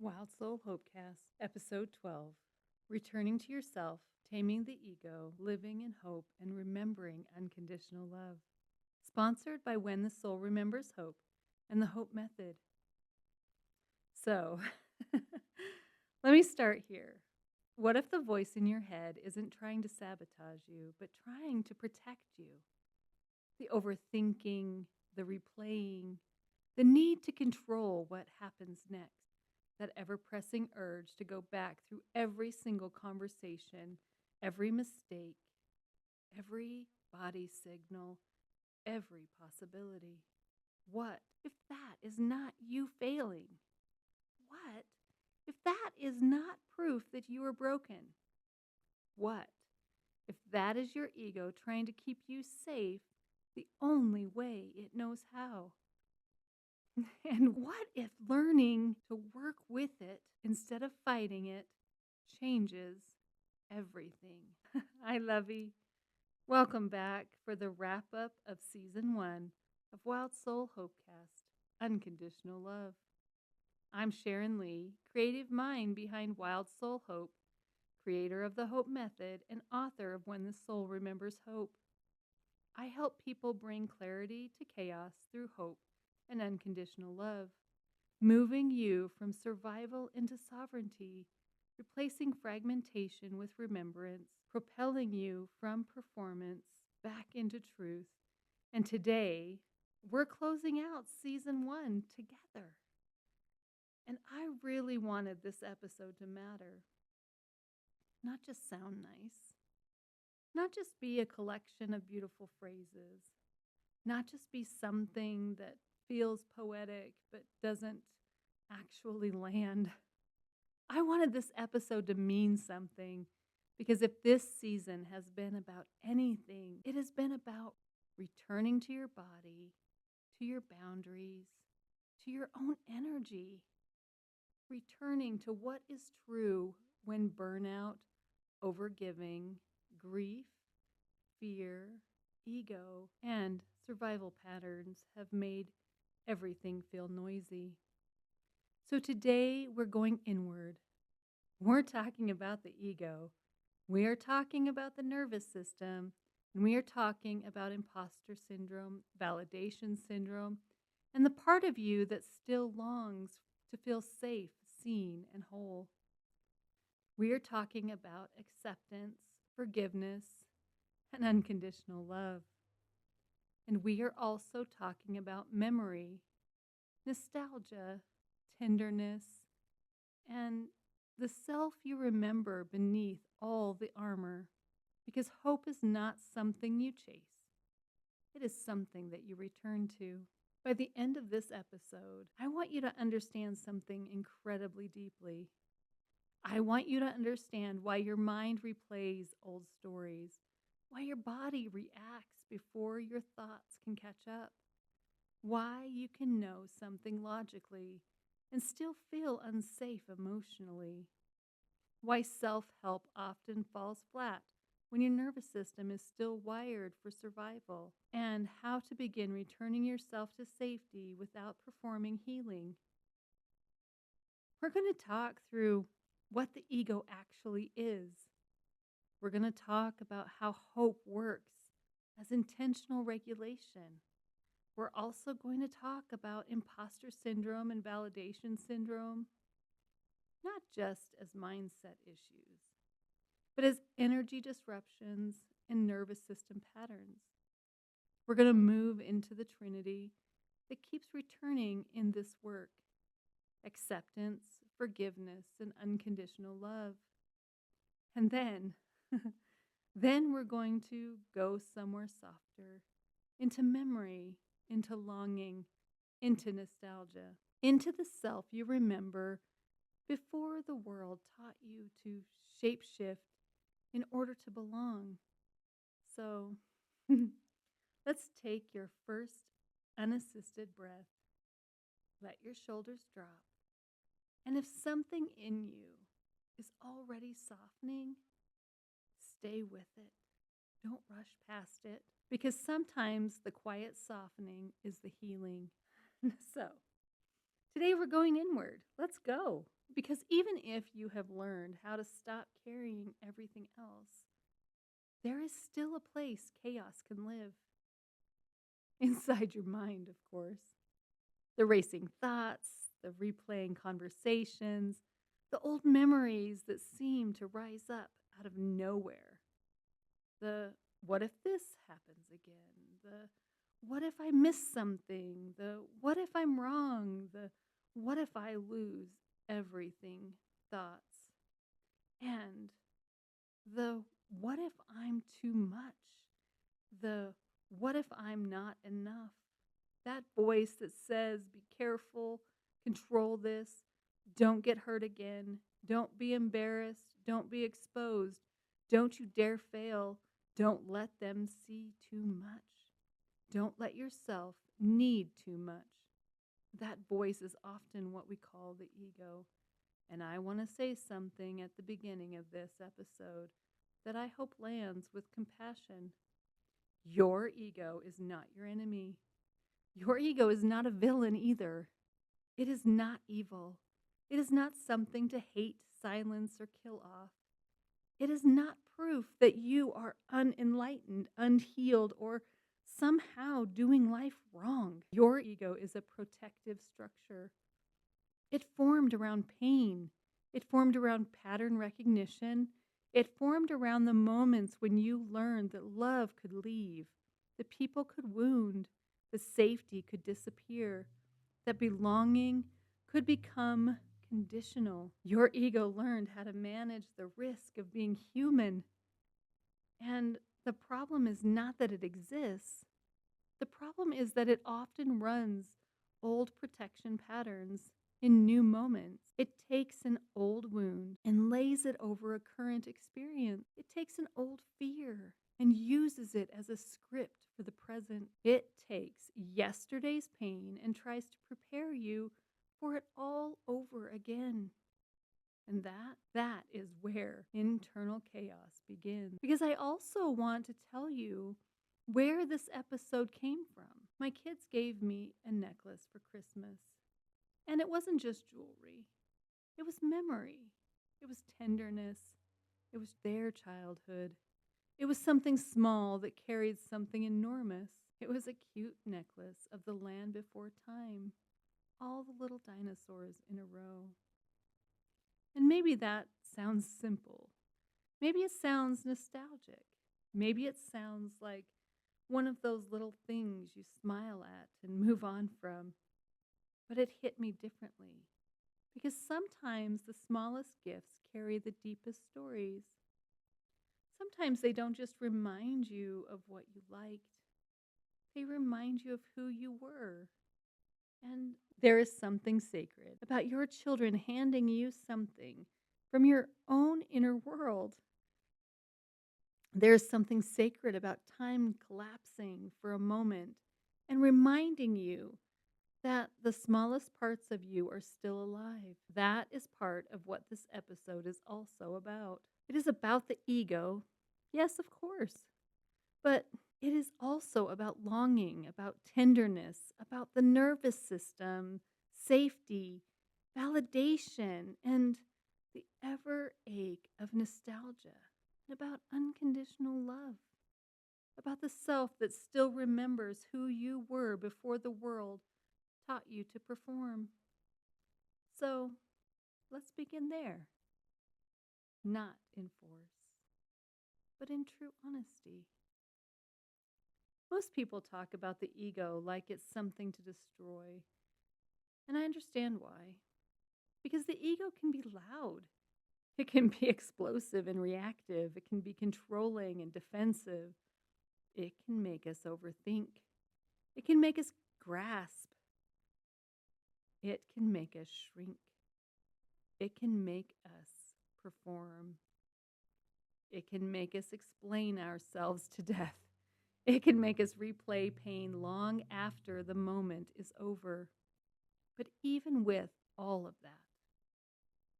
Wild Soul HOPECast, Episode 12 Returning to Yourself, Taming the Ego, Living in Hope, and Remembering Unconditional Love. Sponsored by When the Soul Remembers Hope and the Hope Method. So, let me start here. What if the voice in your head isn't trying to sabotage you, but trying to protect you? The overthinking, the replaying, the need to control what happens next. That ever-pressing urge to go back through every single conversation, every mistake, every body signal, every possibility. What if that is not you failing? What if that is not proof that you are broken? What if that is your ego trying to keep you safe the only way it knows how? And what if learning to work with it instead of fighting it changes everything? Hi, Lovey. Welcome back for the wrap up of Season 1 of Wild Soul HOPEcast, Unconditional Love. I'm Sharon Lee, creative mind behind Wild Soul Hope, creator of the Hope Method, and author of When the Soul Remembers Hope. I help people bring clarity to chaos through hope and unconditional love, moving you from survival into sovereignty, replacing fragmentation with remembrance, propelling you from performance back into truth. And today, we're closing out Season 1 together. And I really wanted this episode to matter. Not just sound nice, not just be a collection of beautiful phrases, not just be something that feels poetic but doesn't actually land. I wanted this episode to mean something because if this season has been about anything, it has been about returning to your body, to your boundaries, to your own energy, returning to what is true when burnout, overgiving, grief, fear, ego, and survival patterns have made everything feel noisy. So today we're going inward. We're talking about the ego. We are talking about the nervous system. And we are talking about imposter syndrome, validation syndrome, and the part of you that still longs to feel safe, seen, and whole. We are talking about acceptance, forgiveness, and unconditional love. And we are also talking about memory, nostalgia, tenderness, and the self you remember beneath all the armor. Because hope is not something you chase. It is something that you return to. By the end of this episode, I want you to understand something incredibly deeply. I want you to understand why your mind replays old stories, why your body reacts before your thoughts can catch up, why you can know something logically and still feel unsafe emotionally, why self-help often falls flat when your nervous system is still wired for survival, and how to begin returning yourself to safety without performing healing. We're going to talk through what the ego actually is. We're going to talk about how hope works as intentional regulation. We're also going to talk about imposter syndrome and validation syndrome, not just as mindset issues, but as energy disruptions and nervous system patterns. We're going to move into the Trinity that keeps returning in this work: acceptance, forgiveness, and unconditional love. And then we're going to go somewhere softer, into memory, into longing, into nostalgia, into the self you remember before the world taught you to shapeshift in order to belong. So let's take your first unassisted breath. Let your shoulders drop. And if something in you is already softening, stay with it. Don't rush past it, because sometimes the quiet softening is the healing. So, today we're going inward. Let's go. Because even if you have learned how to stop carrying everything else, there is still a place chaos can live. Inside your mind, of course. The racing thoughts, the replaying conversations, the old memories that seem to rise up out of nowhere. The what if this happens again? The what if I miss something? The what if I'm wrong? The what if I lose everything thoughts? And the what if I'm too much? The what if I'm not enough? That voice that says, be careful, control this, don't get hurt again, don't be embarrassed, don't be exposed, don't you dare fail, don't let them see too much, don't let yourself need too much. That voice is often what we call the ego. And I want to say something at the beginning of this episode that I hope lands with compassion. Your ego is not your enemy. Your ego is not a villain either. It is not evil. It is not something to hate, silence, or kill off. It is not proof that you are unenlightened, unhealed, or somehow doing life wrong. Your ego is a protective structure. It formed around pain. It formed around pattern recognition. It formed around the moments when you learned that love could leave, that people could wound, the safety could disappear, that belonging could become conditional. Your ego learned how to manage the risk of being human. And the problem is not that it exists. The problem is that it often runs old protection patterns in new moments. It takes an old wound and lays it over a current experience. It takes an old fear and uses it as a script for the present. It takes yesterday's pain and tries to prepare you for it all over again. And that is where internal chaos begins. Because I also want to tell you where this episode came from. My kids gave me a necklace for Christmas. And it wasn't just jewelry. It was memory. It was tenderness. It was their childhood. It was something small that carried something enormous. It was a cute necklace of the land before time. All the little dinosaurs in a row. And maybe that sounds simple. Maybe it sounds nostalgic. Maybe it sounds like one of those little things you smile at and move on from. But it hit me differently. Because sometimes the smallest gifts carry the deepest stories. Sometimes they don't just remind you of what you liked. They remind you of who you were. And there is something sacred about your children handing you something from your own inner world. There is something sacred about time collapsing for a moment and reminding you that the smallest parts of you are still alive. That is part of what this episode is also about. It is about the ego, yes, of course, but it is also about longing, about tenderness, about the nervous system, safety, validation, and the ever ache of nostalgia, and about unconditional love, about the self that still remembers who you were before the world taught you to perform. So let's begin there. Not in force, but in true honesty. Most people talk about the ego like it's something to destroy. And I understand why. Because the ego can be loud. It can be explosive and reactive. It can be controlling and defensive. It can make us overthink. It can make us grasp. It can make us shrink. It can make us perform. It can make us explain ourselves to death. It can make us replay pain long after the moment is over. But even with all of that,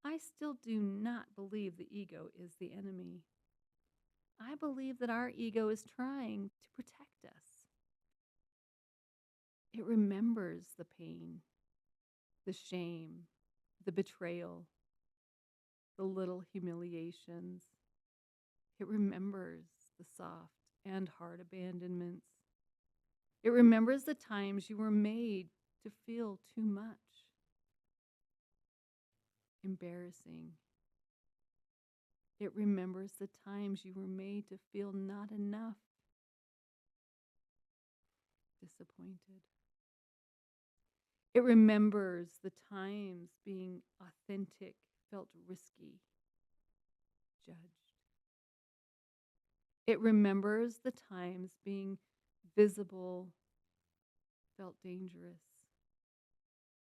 I still do not believe the ego is the enemy. I believe that our ego is trying to protect us. It remembers the pain, the shame, the betrayal, the little humiliations. It remembers the soft and hard abandonments. It remembers the times you were made to feel too much, embarrassing. It remembers the times you were made to feel not enough, disappointed. It remembers the times being authentic felt risky, judged. It remembers the times being visible felt dangerous,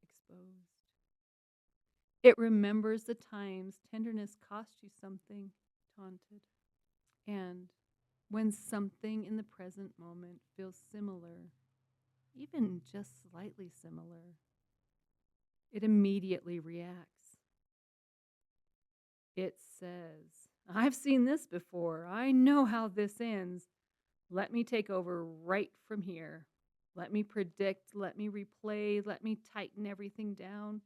exposed. It remembers the times tenderness cost you something, taunted. And when something in the present moment feels similar, even just slightly similar, it immediately reacts. It says, I've seen this before. I know how this ends. Let me take over right from here. Let me predict. Let me replay. Let me tighten everything down.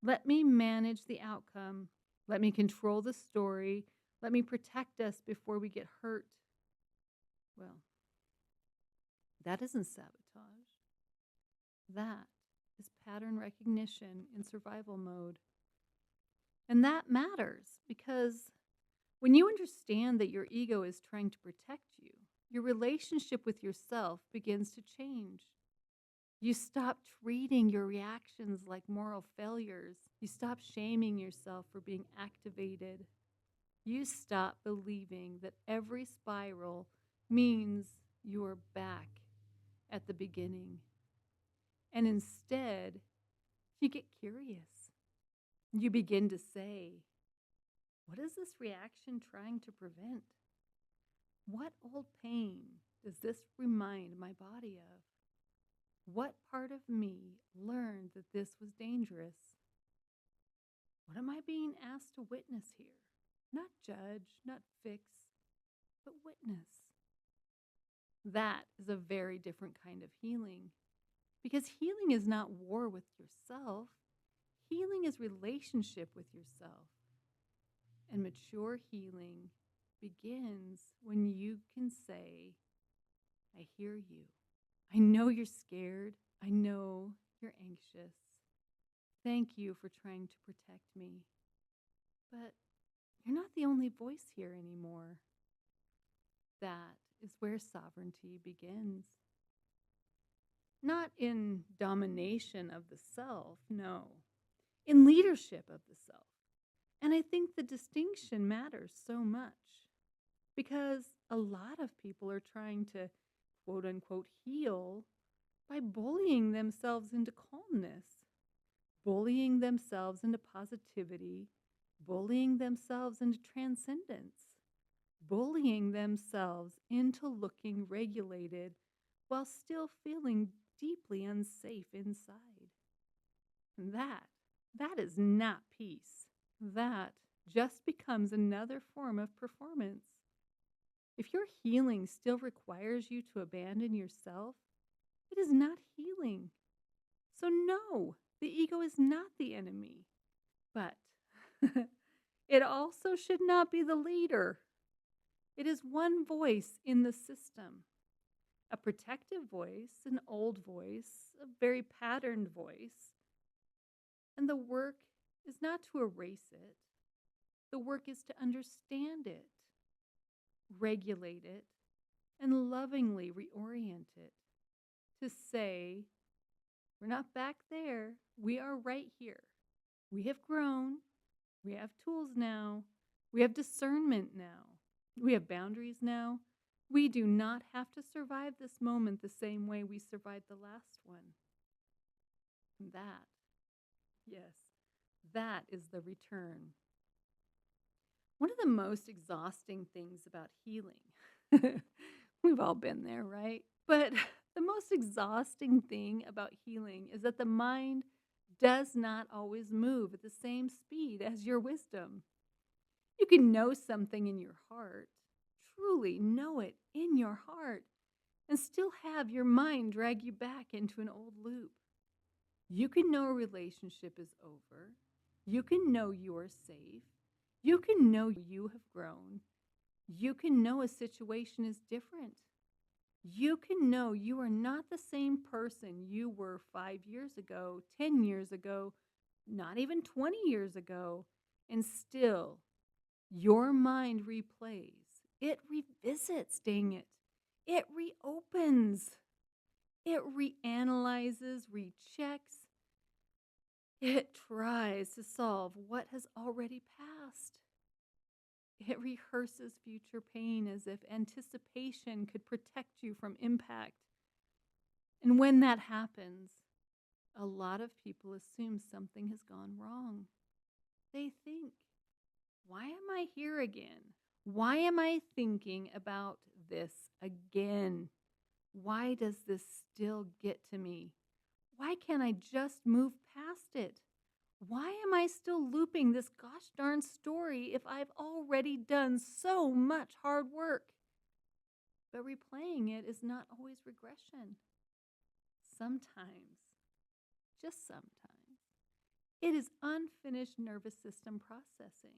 Let me manage the outcome. Let me control the story. Let me protect us before we get hurt. Well, that isn't sabotage. That is pattern recognition in survival mode. And that matters because when you understand that your ego is trying to protect you, your relationship with yourself begins to change. You stop treating your reactions like moral failures. You stop shaming yourself for being activated. You stop believing that every spiral means you are back at the beginning. And instead, you get curious. You begin to say, what is this reaction trying to prevent? What old pain does this remind my body of? What part of me learned that this was dangerous? What am I being asked to witness here? Not judge, not fix, but witness. That is a very different kind of healing. Because healing is not war with yourself. Healing is relationship with yourself. And mature healing begins when you can say, I hear you. I know you're scared. I know you're anxious. Thank you for trying to protect me. But you're not the only voice here anymore. That is where sovereignty begins. Not in domination of the self, no. In leadership of the self. And I think the distinction matters so much because a lot of people are trying to quote unquote heal by bullying themselves into calmness, bullying themselves into positivity, bullying themselves into transcendence, bullying themselves into looking regulated while still feeling deeply unsafe inside. That is not peace. That just becomes another form of performance. If your healing still requires you to abandon yourself, it is not healing. So no, the ego is not the enemy. But it also should not be the leader. It is one voice in the system. A protective voice, an old voice, a very patterned voice. And the work is not to erase it. The work is to understand it, regulate it, and lovingly reorient it. To say, we're not back there. We are right here. We have grown. We have tools now. We have discernment now. We have boundaries now. We do not have to survive this moment the same way we survived the last one. That, yes, that is the return. One of the most exhausting things about healing, we've all been there, right? But the most exhausting thing about healing is that the mind does not always move at the same speed as your wisdom. You can know something in your heart, truly know it in your heart, and still have your mind drag you back into an old loop. You can know a relationship is over. You can know you are safe. You can know you have grown. You can know a situation is different. You can know you are not the same person you were 5 years ago, 10 years ago, not even 20 years ago. And still, your mind replays. It revisits, dang it. It reopens. It reanalyzes, rechecks. It tries to solve what has already passed. It rehearses future pain as if anticipation could protect you from impact. And when that happens, a lot of people assume something has gone wrong. They think, why am I here again? Why am I thinking about this again? Why does this still get to me? Why can't I just move past it? Why am I still looping this gosh darn story if I've already done so much hard work? But replaying it is not always regression. Sometimes, just sometimes, it is unfinished nervous system processing.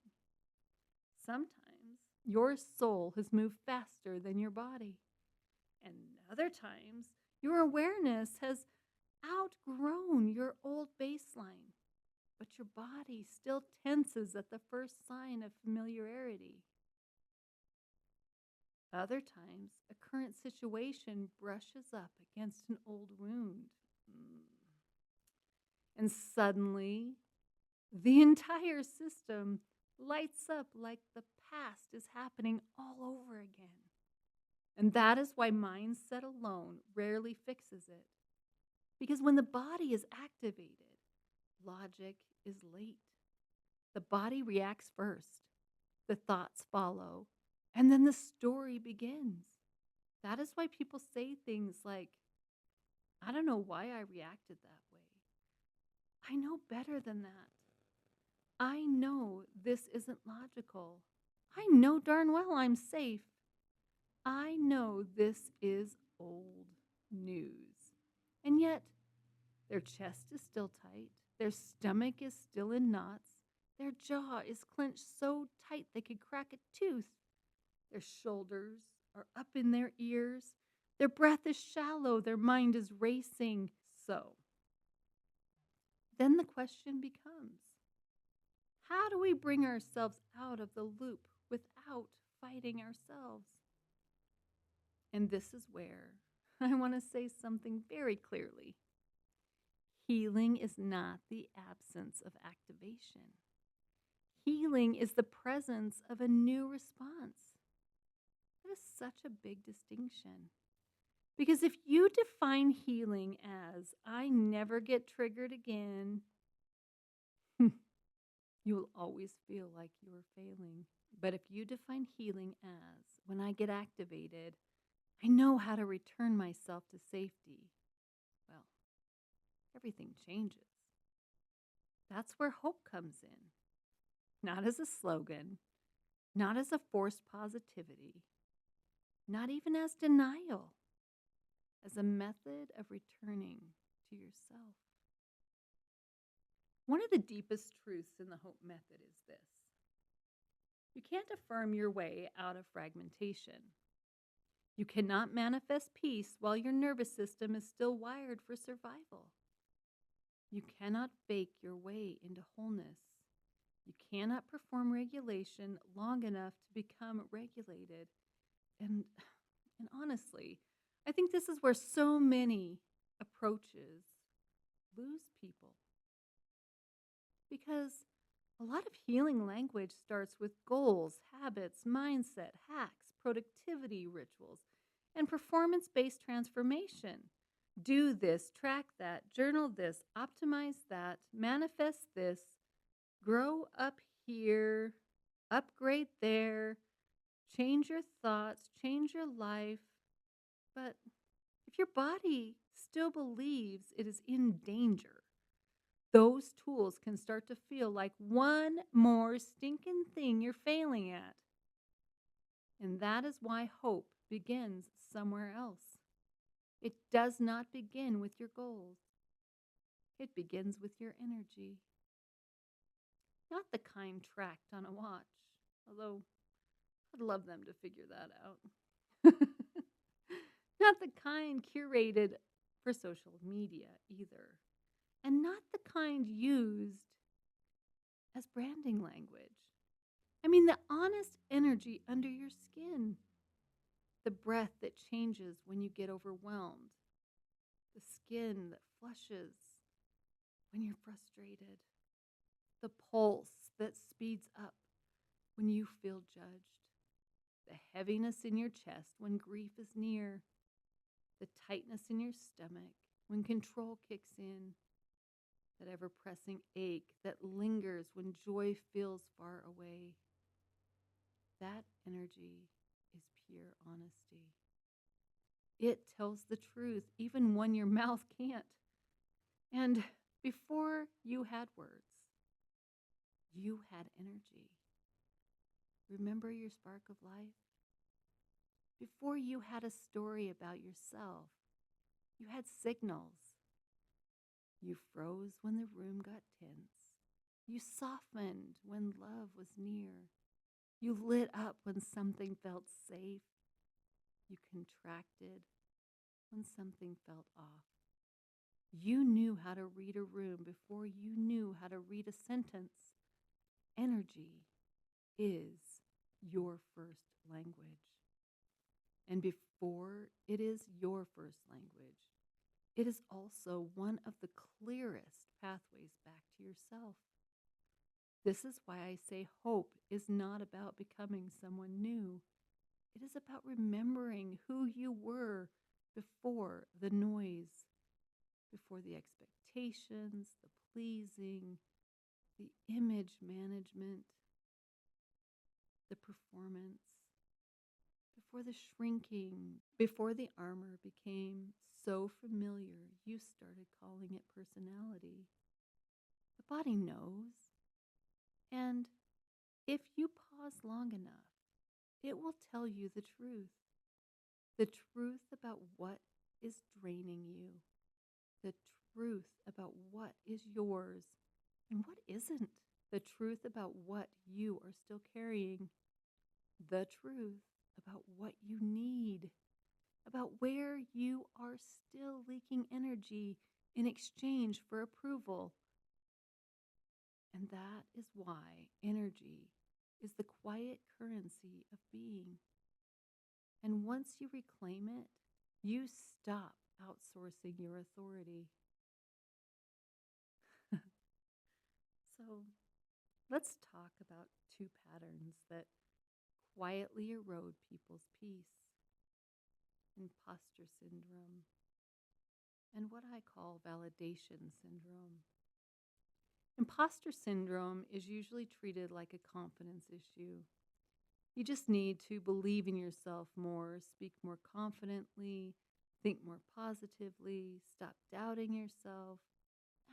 Sometimes your soul has moved faster than your body. And other times, your awareness has outgrown your old baseline, but your body still tenses at the first sign of familiarity. Other times, a current situation brushes up against an old wound. And suddenly, the entire system lights up like the past is happening all over again. And that is why mindset alone rarely fixes it. Because when the body is activated, logic is late. The body reacts first, the thoughts follow, and then the story begins. That is why people say things like, I don't know why I reacted that way. I know better than that. I know this isn't logical. I know darn well I'm safe. I know this is old news. And yet, their chest is still tight. Their stomach is still in knots. Their jaw is clenched so tight they could crack a tooth. Their shoulders are up in their ears. Their breath is shallow. Their mind is racing. So, then the question becomes, how do we bring ourselves out of the loop without fighting ourselves? And this is where I want to say something very clearly. Healing is not the absence of activation. Healing is the presence of a new response. That is such a big distinction. Because if you define healing as, I never get triggered again, you will always feel like you are failing. But if you define healing as, when I get activated, I know how to return myself to safety, well, everything changes. That's where hope comes in. Not as a slogan, not as a forced positivity, not even as denial, as a method of returning to yourself. One of the deepest truths in the hope method is this. You can't affirm your way out of fragmentation. You cannot manifest peace while your nervous system is still wired for survival. You cannot fake your way into wholeness. You cannot perform regulation long enough to become regulated. And honestly, I think this is where so many approaches lose people. Because a lot of healing language starts with goals, habits, mindset, hacks, productivity rituals, and performance-based transformation. Do this, track that, journal this, optimize that, manifest this, grow up here, upgrade there, change your thoughts, change your life. But if your body still believes it is in danger, those tools can start to feel like one more stinking thing you're failing at. And that is why hope begins somewhere else. It does not begin with your goals. It begins with your energy. Not the kind tracked on a watch, although I'd love them to figure that out. Not the kind curated for social media either, and not the kind used as branding language. I mean, the honest energy under your skin, the breath that changes when you get overwhelmed, the skin that flushes when you're frustrated, the pulse that speeds up when you feel judged, the heaviness in your chest when grief is near, the tightness in your stomach when control kicks in, that ever-pressing ache that lingers when joy feels far away. That energy is pure honesty. It tells the truth even when your mouth can't. And before you had words, you had energy. Remember your spark of life? Before you had a story about yourself, you had signals. You froze when the room got tense. You softened when love was near. You lit up when something felt safe. You contracted when something felt off. You knew how to read a room before you knew how to read a sentence. Energy is your first language. And before it is your first language, it is also one of the clearest pathways back to yourself. This is why I say hope is not about becoming someone new. It is about remembering who you were before the noise, before the expectations, the pleasing, the image management, the performance, before the shrinking, before the armor became so familiar you started calling it personality. The body knows. And if you pause long enough, it will tell you the truth about what is draining you, the truth about what is yours and what isn't, the truth about what you are still carrying, the truth about what you need, about where you are still leaking energy in exchange for approval. And that is why energy is the quiet currency of being. And once you reclaim it, you stop outsourcing your authority. So let's talk about two patterns that quietly erode people's peace: imposter syndrome and what I call validation syndrome. Imposter syndrome is usually treated like a confidence issue. You just need to believe in yourself more, speak more confidently, think more positively, stop doubting yourself,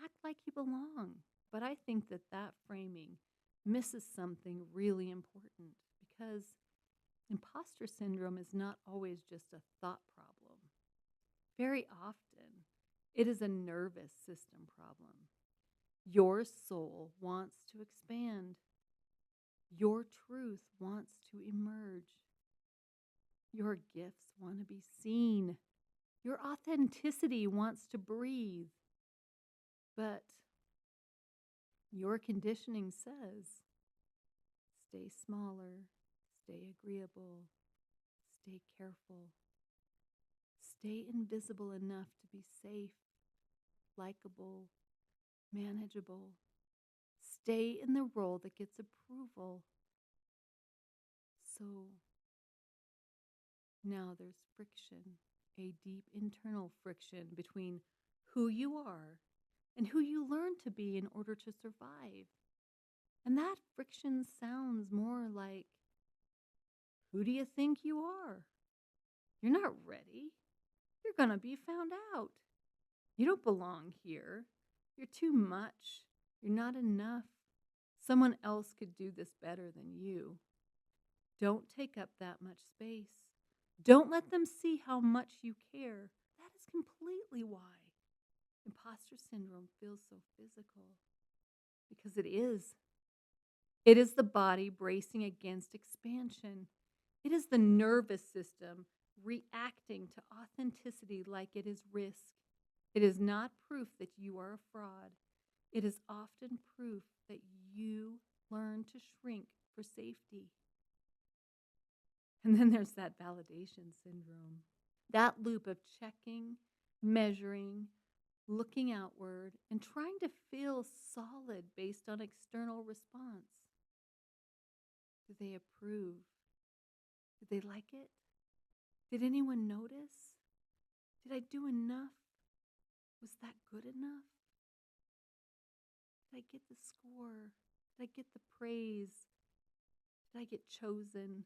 act like you belong. But I think that framing misses something really important, because imposter syndrome is not always just a thought problem. Very often, it is a nervous system problem. Your soul wants to expand. Your truth wants to emerge. Your gifts want to be seen. Your authenticity wants to breathe. But your conditioning says, stay smaller, stay agreeable, stay careful, stay invisible enough to be safe, likable, manageable. Stay in the role that gets approval. So now there's friction, a deep internal friction between who you are and who you learn to be in order to survive. And that friction sounds more like, who do you think you are? You're not ready. You're going to be found out. You don't belong here. You're too much. You're not enough. Someone else could do this better than you. Don't take up that much space. Don't let them see how much you care. That is completely why imposter syndrome feels so physical. Because it is. It is the body bracing against expansion. It is the nervous system reacting to authenticity like it is risk. It is not proof that you are a fraud. It is often proof that you learn to shrink for safety. And then there's that validation syndrome, that loop of checking, measuring, looking outward, and trying to feel solid based on external response. Do they approve? Did they like it? Did anyone notice? Did I do enough? Was that good enough? Did I get the score? Did I get the praise? Did I get chosen?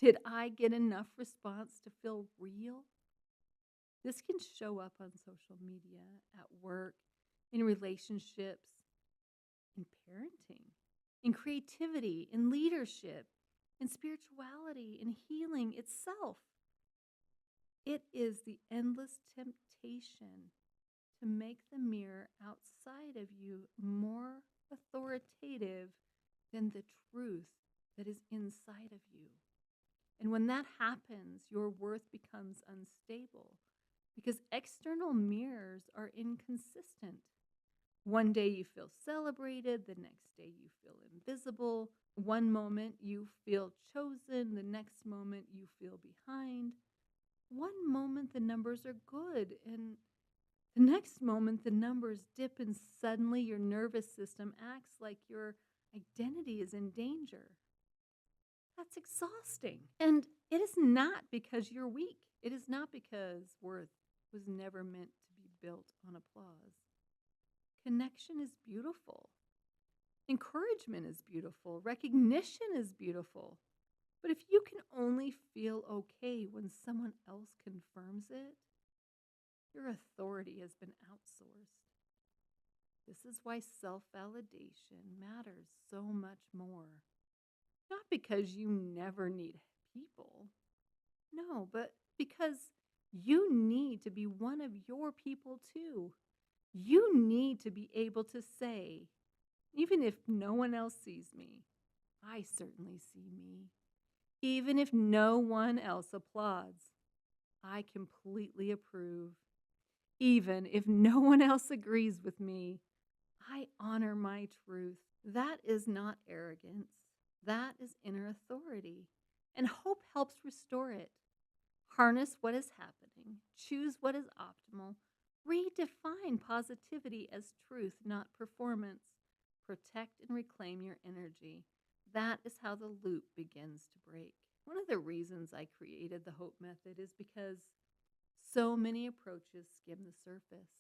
Did I get enough response to feel real? This can show up on social media, at work, in relationships, in parenting, in creativity, in leadership, in spirituality, in healing itself. It is the endless temptation to make the mirror outside of you more authoritative than the truth that is inside of you. And when that happens, your worth becomes unstable because external mirrors are inconsistent. One day you feel celebrated, the next day you feel invisible. One moment you feel chosen, the next moment you feel behind. One moment the numbers are good, and the next moment the numbers dip, and suddenly your nervous system acts like your identity is in danger. That's exhausting. And it is not because you're weak. It is not because worth was never meant to be built on applause. Connection is beautiful. Encouragement is beautiful. Recognition is beautiful. But if you can only feel okay when someone else confirms it, your authority has been outsourced. This is why self-validation matters so much more. Not because you never need people. No, but because you need to be one of your people too. You need to be able to say, even if no one else sees me, I certainly see me. Even if no one else applauds, I completely approve. Even if no one else agrees with me, I honor my truth. That is not arrogance. That is inner authority. And hope helps restore it. Harness what is happening. Choose what is optimal. Redefine positivity as truth, not performance. Protect and reclaim your energy. That is how the loop begins to break. One of the reasons I created the Hope Method is because so many approaches skim the surface.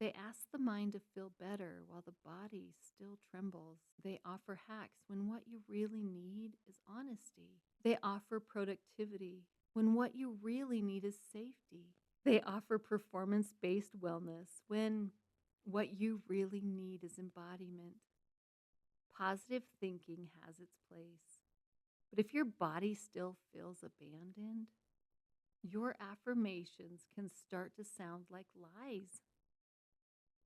They ask the mind to feel better while the body still trembles. They offer hacks when what you really need is honesty. They offer productivity when what you really need is safety. They offer performance-based wellness when what you really need is embodiment. Positive thinking has its place. But if your body still feels abandoned, your affirmations can start to sound like lies.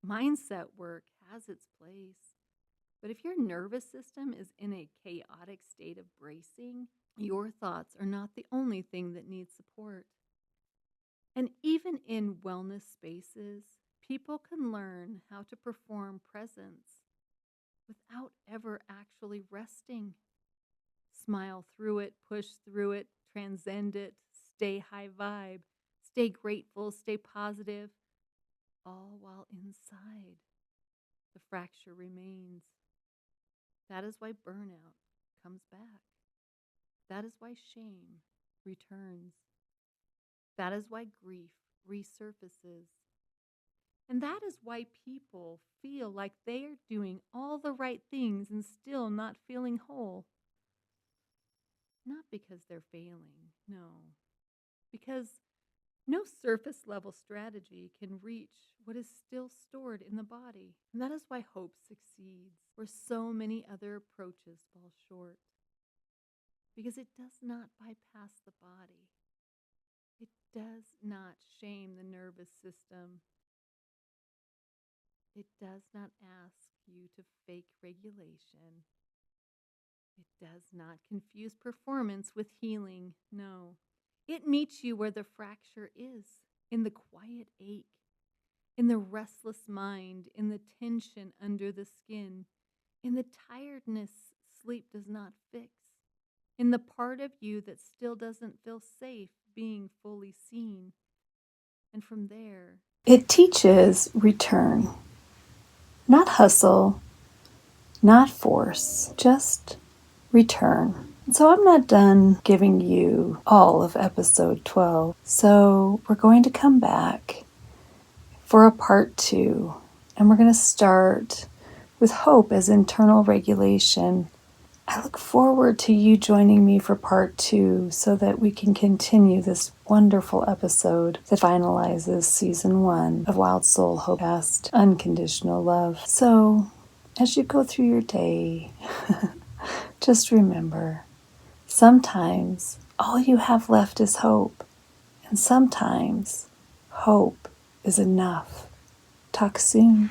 Mindset work has its place. But if your nervous system is in a chaotic state of bracing, your thoughts are not the only thing that needs support. And even in wellness spaces, people can learn how to perform presence without ever actually resting. Smile through it, push through it, transcend it, stay high vibe, stay grateful, stay positive, all while inside the fracture remains. That is why burnout comes back. That is why shame returns. That is why grief resurfaces. And that is why people feel like they are doing all the right things and still not feeling whole. Not because they're failing, no. Because no surface level strategy can reach what is still stored in the body. And that is why hope succeeds, where so many other approaches fall short. Because it does not bypass the body. It does not shame the nervous system. It does not ask you to fake regulation. It does not confuse performance with healing. No, it meets you where the fracture is, in the quiet ache, in the restless mind, in the tension under the skin, in the tiredness sleep does not fix, in the part of you that still doesn't feel safe being fully seen. And from there, it teaches return. Not hustle, not force, just return. So I'm not done giving you all of episode 12. So we're going to come back for a part 2. And we're going to start with hope as internal regulation. I look forward to you joining me for part 2 so that we can continue this wonderful episode that finalizes season 1 of Wild Soul HOPECast, Unconditional Love. So as you go through your day, just remember, sometimes all you have left is hope, and sometimes hope is enough. Talk soon.